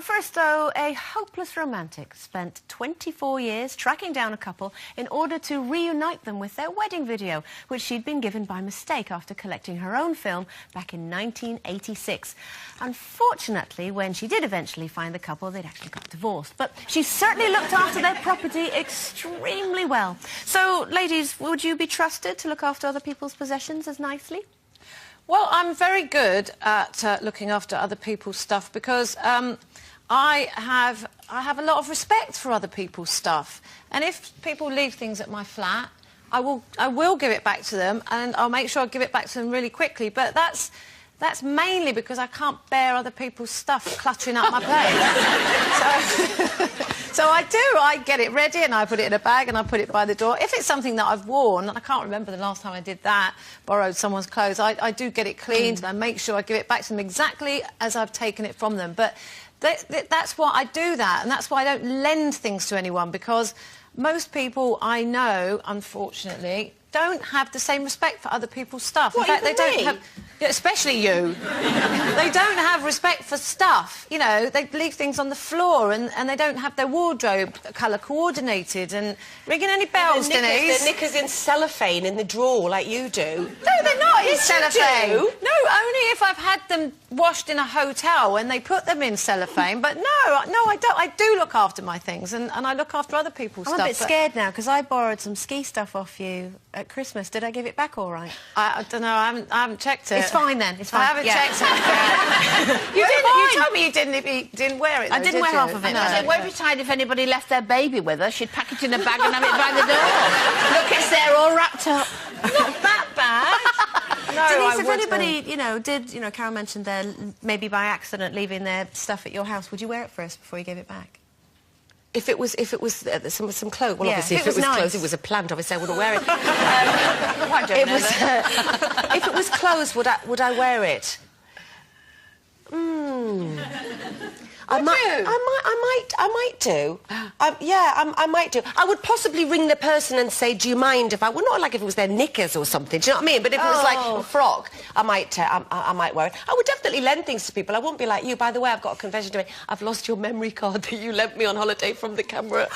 First, though, a hopeless romantic spent 24 years tracking down a couple in order to reunite them with their wedding video, which she'd been given by mistake after collecting her own film back in 1986. Unfortunately, when she did eventually find the couple, they'd actually got divorced. But she certainly looked after their property extremely well. So, ladies, would you be trusted to look after other people's possessions as nicely? Well, I'm very good at looking after other people's stuff because I have a lot of respect for other people's stuff. And if people leave things at my flat, I will give it back to them, and I'll make sure I give it back to them really quickly. But that's mainly because I can't bear other people's stuff cluttering up my place. So I get it ready and I put it in a bag and I put it by the door. If it's something that I've worn, and I can't remember the last time I did that, borrowed someone's clothes, I do get it cleaned and I make sure I give it back to them exactly as I've taken it from them. But that's why I do that, and that's why I don't lend things to anyone, because most people I know, unfortunately, don't have the same respect for other people's stuff. What, in fact, even they don't me? have... Especially you. They don't have respect for stuff. You know, they leave things on the floor and they don't have their wardrobe colour coordinated and ringing any bells, Denise. The knickers in cellophane in the drawer like you do. No, they're not in Yes, you cellophane. do. No, only if I've had them washed in a hotel when they put them in cellophane. But no, I don't. I do look after my things and I look after other people's stuff. I'm a bit scared now, because I borrowed some ski stuff off you at Christmas. Did I give it back all right? I don't know. I haven't checked it. It's fine then. It's fine. I haven't checked it. You told me you didn't wear it, though, I didn't wear half of it. No. It won't be tied if anybody left their baby with her. She'd pack it in a bag and have it by the door. Look, it's there all wrapped up. Not that bad. No, Denise, if anybody, Carol mentioned there, maybe by accident leaving their stuff at your house, would you wear it first before you gave it back? If it was some clothes, well, Yeah, obviously, if if it it was was nice. clothes, it was a plant. Obviously, I wouldn't wear it. I don't know that. If it was clothes, would I wear it? I might do. I might do. I would possibly ring the person and say, "Do you mind if I?" Well, not like if it was their knickers or something. Do you know what I mean? But if it was like a frock, I might wear it. I would definitely lend things to people. I won't be like you. By the way, I've got a confession to make. I've lost your memory card that you lent me on holiday from the camera.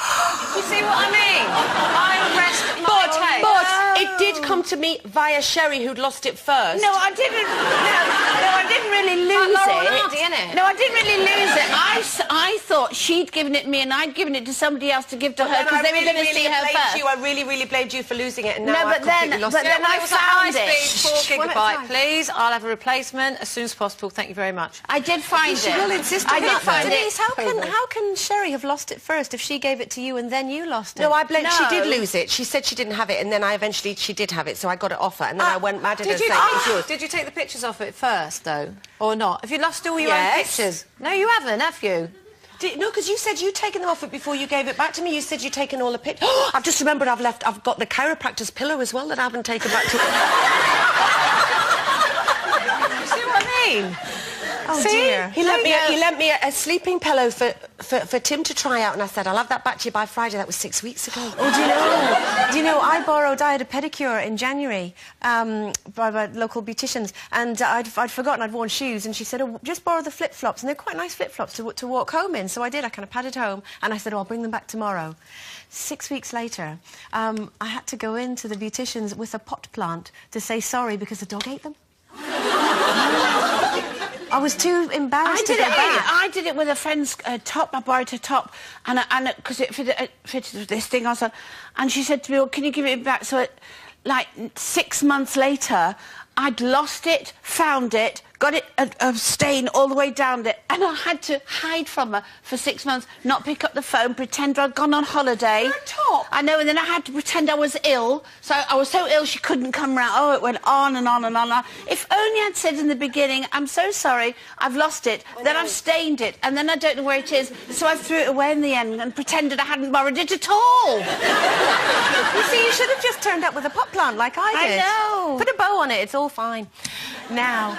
You see what I mean? I rest my case. But it did come to me via Sherry, who'd lost it first. No, I didn't. No, I didn't really lose Laurel it. Hardy, innit? No, I didn't really lose it. I thought she'd given it me and I'd given it to somebody else to give to her because they were going to see her first. I really blamed you for losing it, and now No, I've but then- completely lost but it. then I found it. High-speed 4 One at a gigabyte, time. please. I'll have a replacement as soon as possible. Thank you very much. I did find it. She will insist on I did that, find though. it. Denise, how can Sherry have lost it first if she gave it to you and then you lost it? No, I blame. She No. did lose it. She said she didn't have it, and then she did have it, so I got it off her, and then I went mad at her saying it was yours. Did you take the pictures off it first, though, or not? Have you lost all your own Yes. pictures? No, you haven't, have you? No, because you said you'd taken them off it before you gave it back to me. You said you'd taken all the pictures. I've just remembered I've got the chiropractor's pillow as well that I haven't taken back to You see what I mean? Oh, See? dear. He lent me a sleeping pillow for Tim to try out, and I said, I'll have that back to you by Friday. That was 6 weeks ago. Oh, do you know, I had a pedicure in January by my local beauticians, and I'd forgotten I'd worn shoes, and she said, oh, just borrow the flip-flops, and they're quite nice flip-flops to walk home in. So I did. I kind of padded home, and I said, oh, I'll bring them back tomorrow. 6 weeks later, I had to go into the beauticians with a pot plant to say sorry because the dog ate them. I was too embarrassed to go back. I did it with a friend's top. I borrowed her top, and because it fitted this thing, I was like, and she said to me, "Well, can you give it back?" So, like 6 months later, I'd lost it, found it, got it a stain all the way down it, and I had to hide from her for 6 months, not pick up the phone, pretend I'd gone on holiday. Your top? I know, and then I had to pretend I was ill. So I was so ill she couldn't come round. Oh, it went on and on and on. If only I'd said in the beginning, I'm so sorry, I've lost it, then I've stained it, and then I don't know where it is, so I threw it away in the end and pretended I hadn't borrowed it at all. You see, you should have just turned up with a pot plant like I did. I know. Put a bow on it, it's all fine. Now...